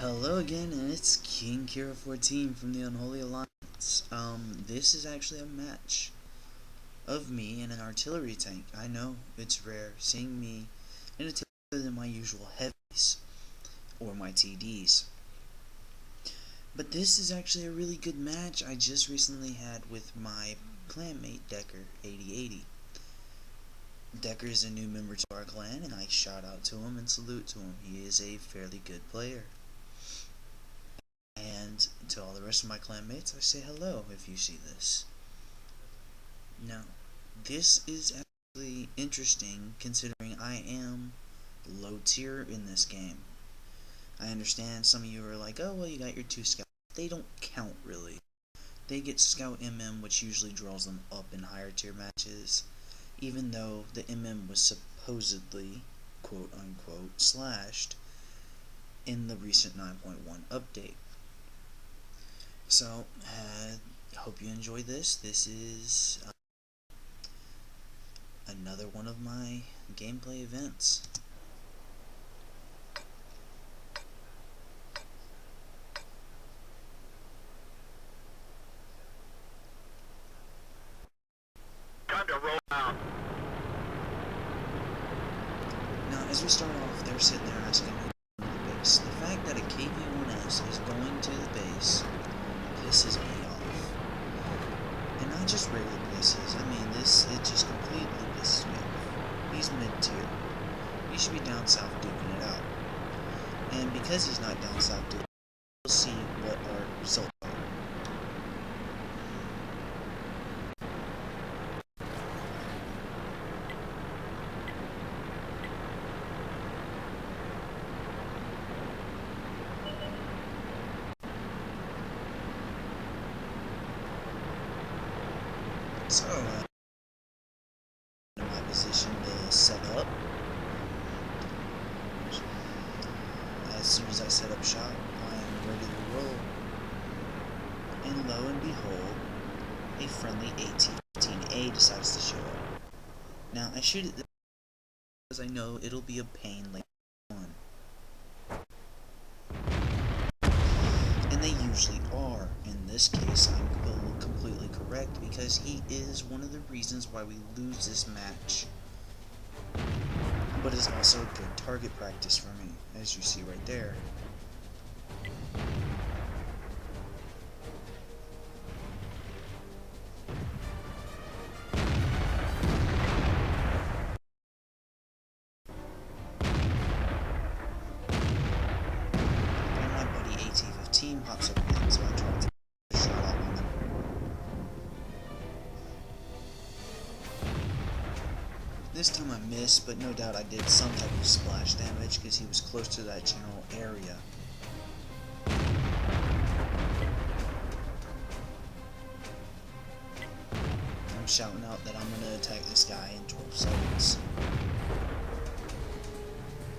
Hello again, and it's KingKira14 from the Unholy Alliance. This is actually a match of me and an artillery tank. I know, it's rare seeing me in a tank other than my usual heavies, or my TDs. But this is actually a really good match I just recently had with my clanmate Decker8080. Decker is a new member to our clan, and I shout out to him and salute to him. He is a fairly good player. And to all the rest of my clanmates, I say hello if you see this. Now, this is actually interesting considering I am low tier in this game. I understand some of you are like, oh, well, you got your 2 scouts. They don't count, really. They get scout MM, which usually draws them up in higher tier matches, even though the MM was supposedly, quote-unquote, slashed in the recent 9.1 update. So, hope you enjoy this. This is another one of my gameplay events. Time to roll out. Now, as we start off, they're sitting there asking who's going to the base. The fact that a KV-1S is going to the base pisses me off. And not just regular pisses, I mean it just completely pisses me off. He's mid-tier. He should be down south duking it out. And because he's not down south duking it out, we'll see what our results are. So, in my position to set up. As soon as I set up shop, I am ready to roll. And lo and behold, a friendly AT-15A decides to show up. Now, I shoot it because I know it'll be a pain later on. And they usually are. In this case, I'm completely correct because he is one of the reasons why we lose this match. But it's also a good target practice for me, as you see right there. And my buddy AT-15 hops up again, so I try to take a shot out on him. This time I missed, but no doubt I did some type of splash damage because he was close to that general area. I'm shouting out that I'm going to attack this guy in 12 seconds.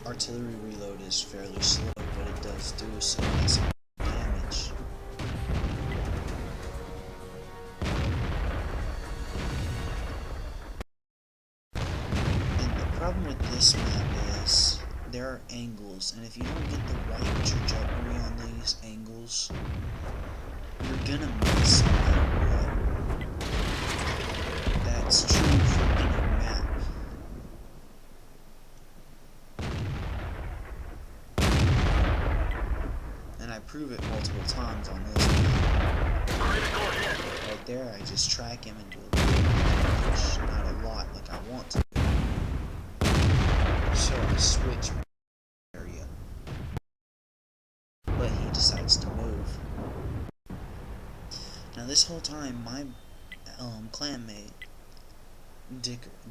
Artillery reload is fairly slow, but it does do some damage. The problem with this map is there are angles, and if you don't get the right trajectory on these angles, you're gonna miss no matter what. That's true for any map. And I prove it multiple times on this map. Right there, I just track him and do a little damage. Not a lot like I want to. So I switch my area, but he decides to move. Now this whole time, my clanmate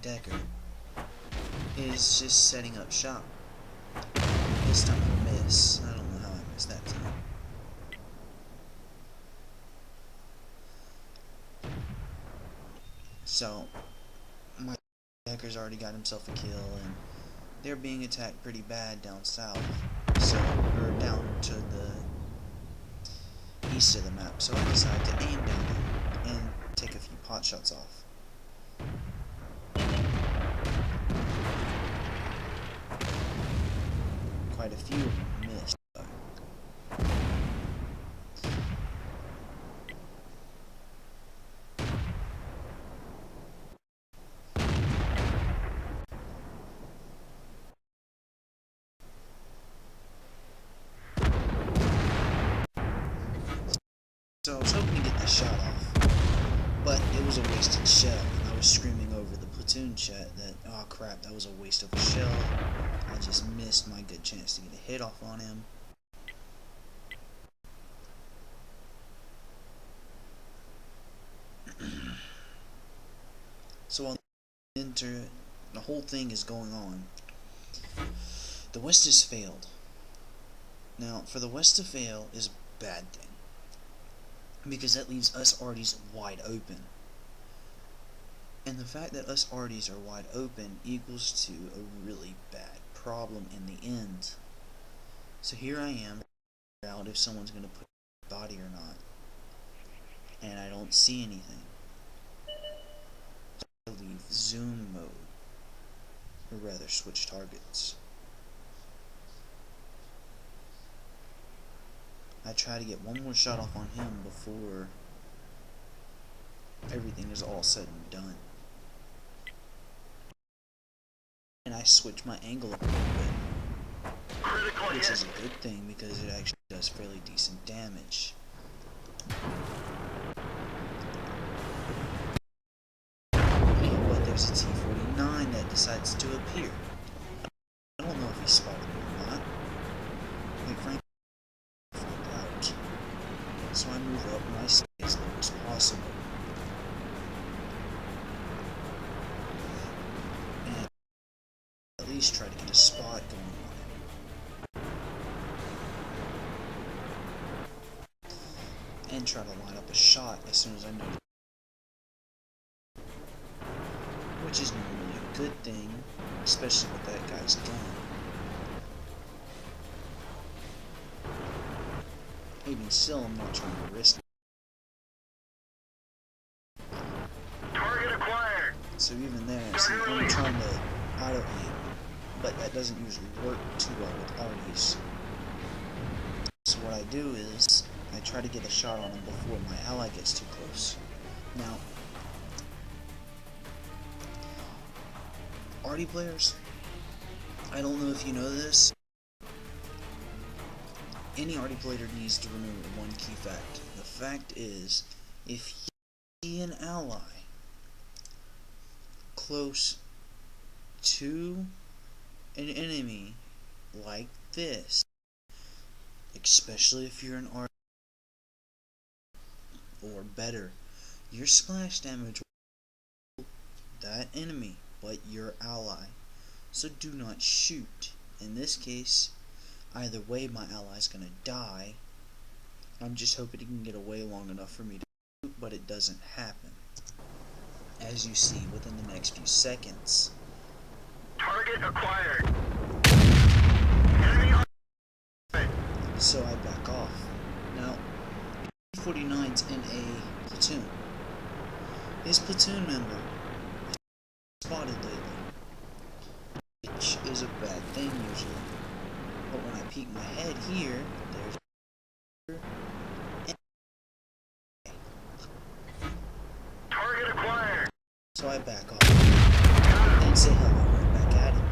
Decker is just setting up shop. This time I miss. I don't know how I missed that time. So my Decker's already got himself a kill, and they're being attacked pretty bad down south, so we're down to the east of the map, so I decide to aim down there and take a few pot shots off. Quite a few of them missed, though. wasted shell, and I was screaming over the platoon chat that, oh crap, that was a waste of a shell. I just missed my good chance to get a hit off on him. So while the whole thing is going on, the West has failed. Now, for the West to fail is a bad thing, because that leaves us Artys wide open. And the fact that us Artys are wide open equals to a really bad problem in the end. So here I am, figuring out if someone's going to put a body or not, and I don't see anything. So I leave zoom mode, or rather switch targets. I try to get one more shot off on him before everything is all said and done. And I switch my angle up a little bit, which is a good thing because it actually does fairly decent damage. But there's a T-49 that decides to appear. I don't know if he spotted me or not. Quite frankly, I find out. So I move up my stay as low as possible. And at least try to get a spot going on him. And try to line up a shot as soon as I know, which is normally a good thing, especially with that guy's gun. Even still, I'm not trying to risk it. Target acquired. So even there, see, I'm trying to auto-aim, but that doesn't usually work too well with Artys. So what I do is, I try to get a shot on him before my ally gets too close. Now, Arty players, I don't know if you know this, any Arty player needs to remember one key fact. The fact is, if you see an ally close to an enemy like this, especially if you're an Arty or better, your splash damage will that enemy but your ally. So do not shoot. In this case, either way my ally's gonna die. I'm just hoping he can get away long enough for me to shoot, but it doesn't happen, as you see within the next few seconds. Target acquired. Enemy on. So I back off. Now, 49's in a platoon. His platoon member is spotted lately, which is a bad thing usually. But when I peek my head here, there's Target acquired. so I back off and say hello right back at him.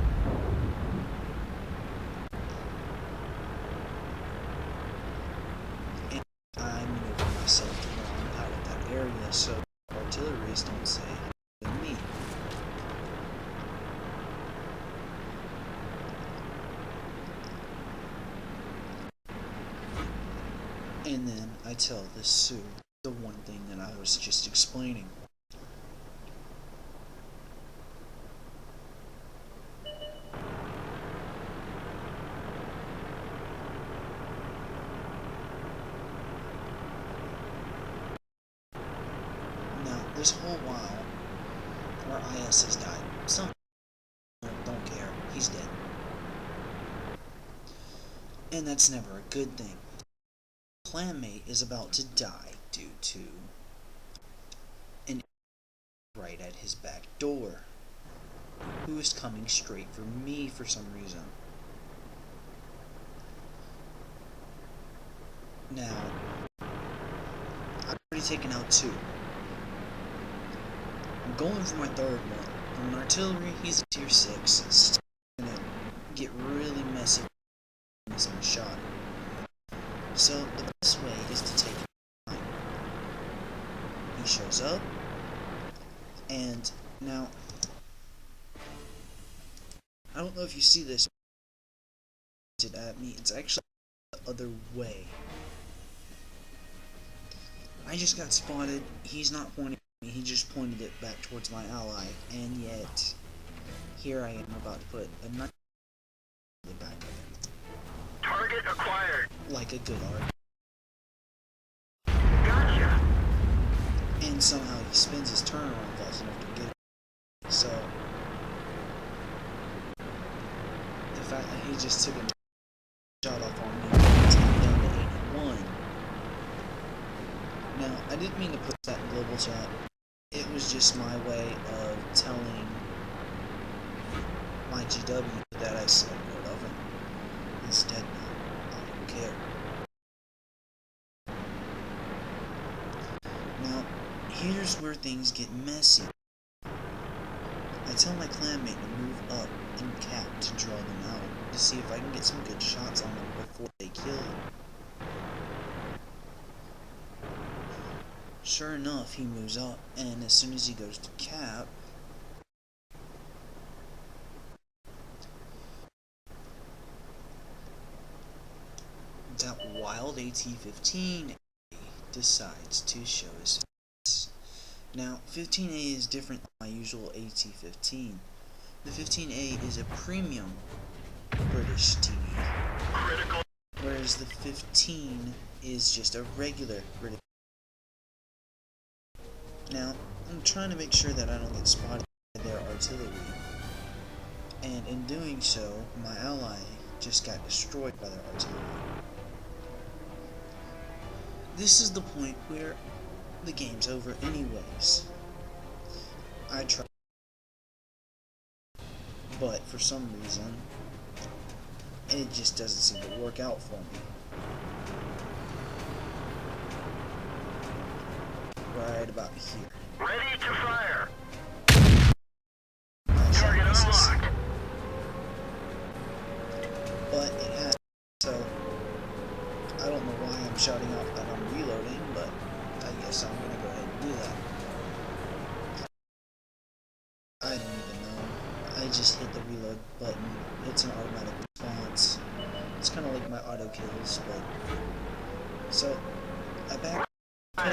And I maneuver myself around out of that area so artillerists don't say hello to me. And then I tell this Sioux the one thing that I was just explaining. Now, this whole while, our IS has died. Some don't care. He's dead. And that's never a good thing. Clanmate is about to die due to an right at his back door, who is coming straight for me for some reason. Now, I've already taken out two. I'm going for my third one. On artillery, he's a tier 6. It's gonna get really messy missing a shot. So the best way is to take time. He shows up, And now, I don't know if you see this at me, it's actually the other way. I just got spotted, he's not pointing at me, he just pointed it back towards my ally, and yet, here I am about to put a knife in the back of him. Target acquired. Like a good art. Gotcha. And somehow he spins his turn around fast enough to get it. So, the fact that he just took a shot off on me brings him down to 81. Now, I didn't mean to put that in global chat. It was just my way of telling my GW that I said word of him. He's dead now. I don't care. Now, here's where things get messy. I tell my clanmate to move up and cap to draw them out, to see if I can get some good shots on them before they kill him. Sure enough, he moves up, and as soon as he goes to cap, that wild AT-15 decides to show his face. Now, 15A is different than my usual AT-15. The 15A is a premium British TV, Critical. whereas the 15 is just a regular British. Now, I'm trying to make sure that I don't get spotted by their artillery, and in doing so, my ally just got destroyed by their artillery. This is the point where the game's over anyways. I tried, but for some reason, it just doesn't seem to work out for me. Right about here. Ready to fire. Nice Target misses. unlocked. But it has, so I don't know why I'm shouting out that I'm reloading, but I guess I'm gonna go ahead and do that. I don't even know. I just hit the reload button. It's an automatic response. It's kind of like my auto kills, but so I could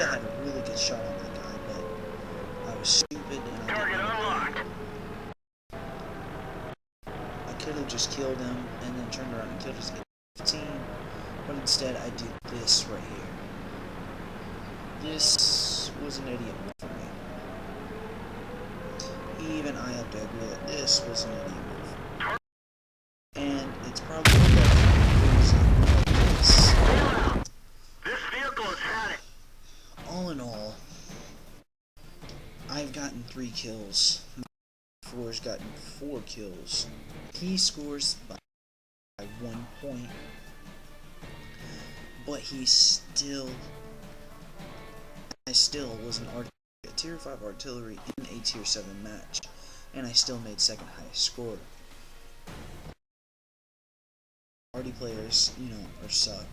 have had a really good shot on that guy, but I was stupid and I Target didn't unlocked. I could have just killed him and then turned around and killed his 15, but instead I did this right here. This was an idiot move for me. Even I have to agree that this was an idiot move. And it's probably the reason this. This vehicle has had it. All in all, I've gotten 3 kills. Four's gotten 4 kills. He scores by 1 point, but I still was an a tier 5 artillery in a tier 7 match, and I still made second highest score. Arty players, are suck.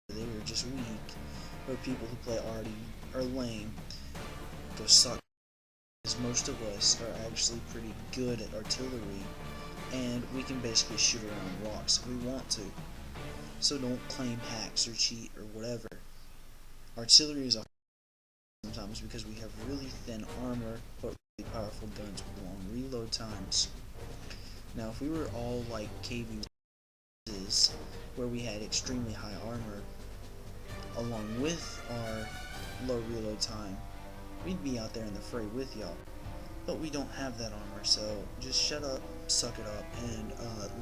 They were just weak, or people who play Arty are lame. Go suck. Because most of us are actually pretty good at artillery, and we can basically shoot around rocks if we want to. So don't claim hacks or cheat or whatever. Artillery is sometimes because we have really thin armor but really powerful guns with long reload times. Now if we were all like KV where we had extremely high armor along with our low reload time, we'd be out there in the fray with y'all. But we don't have that armor, so just shut up, suck it up, and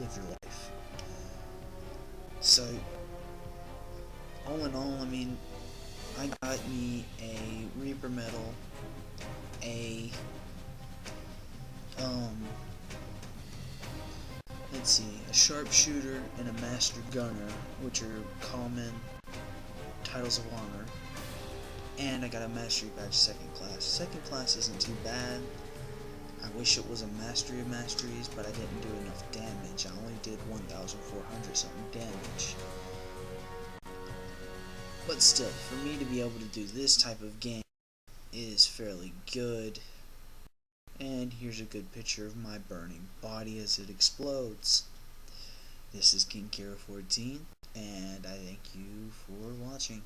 live your life. So, all in all, I mean, I got me a Reaper Medal, a, a Sharpshooter, and a Master Gunner, which are common titles of honor. And I got a Mastery Badge 2nd class. 2nd class isn't too bad. I wish it was a Mastery of Masteries, but I didn't do enough damage. I only did 1,400 something damage. But still, for me to be able to do this type of game is fairly good. And here's a good picture of my burning body as it explodes. This is KingKira14, and I thank you for watching.